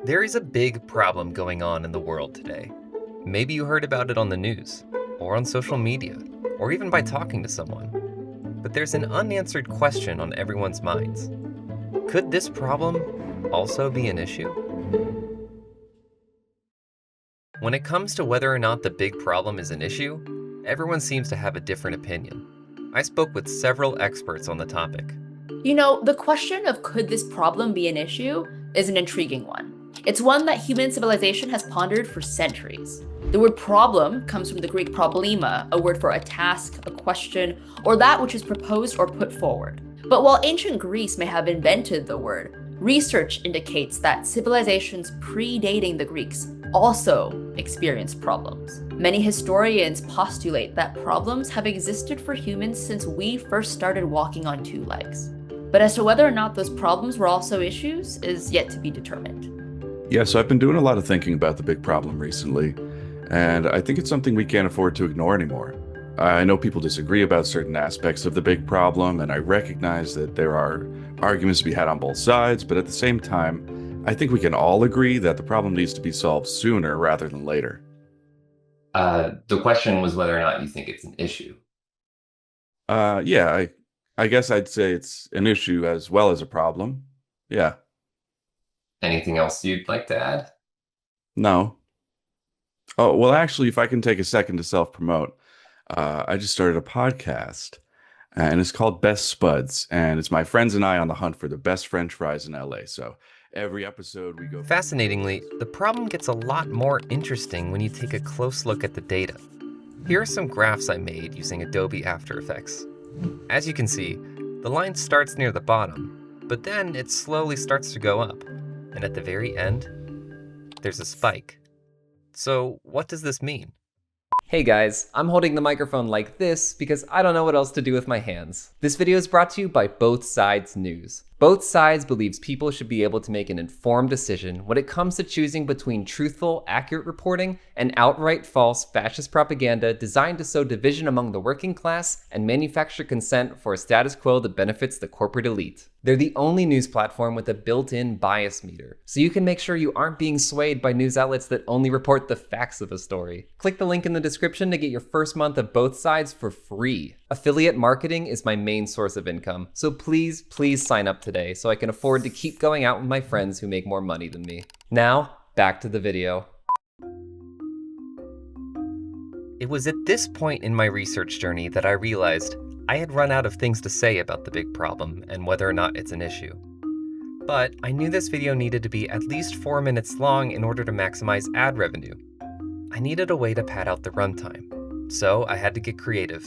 There is a big problem going on in the world today. Maybe you heard about it on the news, or on social media, or even by talking to someone. But there's an unanswered question on everyone's minds. Could this problem also be an issue? When it comes to whether or not the big problem is an issue, everyone seems to have a different opinion. I spoke with several experts on the topic. You know, the question of could this problem be an issue is an intriguing one. It's one that human civilization has pondered for centuries. The word problem comes from the Greek problema, a word for a task, a question, or that which is proposed or put forward. But while ancient Greece may have invented the word, research indicates that civilizations predating the Greeks also experienced problems. Many historians postulate that problems have existed for humans since we first started walking on two legs. But as to whether or not those problems were also issues is yet to be determined. Yeah, so I've been doing a lot of thinking about the big problem recently, and I think it's something we can't afford to ignore anymore. I know people disagree about certain aspects of the big problem, and I recognize that there are arguments to be had on both sides, but at the same time, I think we can all agree that the problem needs to be solved sooner rather than later. The question was whether or not you think it's an issue. Yeah, I guess I'd say it's an issue as well as a problem. Yeah. Anything else you'd like to add? No. Oh, well, actually, if I can take a second to self-promote, I just started a podcast, and it's called Best Spuds, and it's my friends and I on the hunt for the best French fries in LA. So every episode we go... Fascinatingly, the problem gets a lot more interesting when you take a close look at the data. Here are some graphs I made using Adobe After Effects. As you can see, the line starts near the bottom, but then it slowly starts to go up. And at the very end, there's a spike. So what does this mean? Hey guys, I'm holding the microphone like this because I don't know what else to do with my hands. This video is brought to you by Both Sides News. Both Sides believes people should be able to make an informed decision when it comes to choosing between truthful, accurate reporting and outright false fascist propaganda designed to sow division among the working class and manufacture consent for a status quo that benefits the corporate elite. They're the only news platform with a built-in bias meter, so you can make sure you aren't being swayed by news outlets that only report the facts of a story. Click the link in the description to get your first month of Both Sides for free. Affiliate marketing is my main source of income, so please sign up today so I can afford to keep going out with my friends who make more money than me. Now, back to the video. It was at this point in my research journey that I realized I had run out of things to say about the big problem and whether or not it's an issue. But I knew this video needed to be at least 4 minutes long in order to maximize ad revenue. I needed a way to pad out the runtime, so I had to get creative.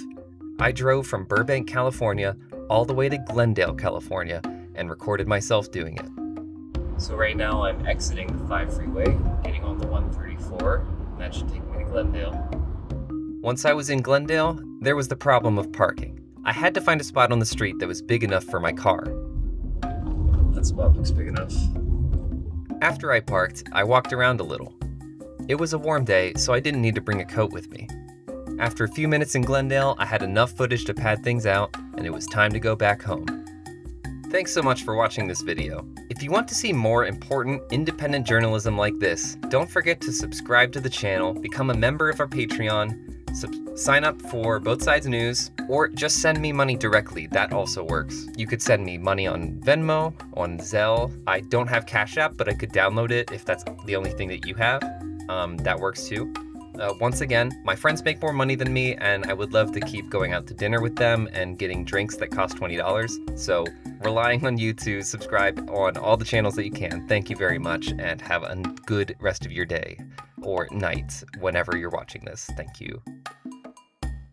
I drove from Burbank, California, all the way to Glendale, California, and recorded myself doing it. So right now I'm exiting the 5 freeway, getting on the 134, and that should take me to Glendale. Once I was in Glendale, there was the problem of parking. I had to find a spot on the street that was big enough for my car. That spot looks big enough. After I parked, I walked around a little. It was a warm day, so I didn't need to bring a coat with me. After a few minutes in Glendale, I had enough footage to pad things out, and it was time to go back home. Thanks so much for watching this video. If you want to see more important, independent journalism like this, don't forget to subscribe to the channel, become a member of our Patreon, sign up for Both Sides News, or just send me money directly. That also works. You could send me money on Venmo, on Zelle. I don't have Cash App, but I could download it if that's the only thing that you have. That works too. Once again, my friends make more money than me, and I would love to keep going out to dinner with them and getting drinks that cost $20. So relying on you to subscribe on all the channels that you can. Thank you very much, and have a good rest of your day or night whenever you're watching this. Thank you.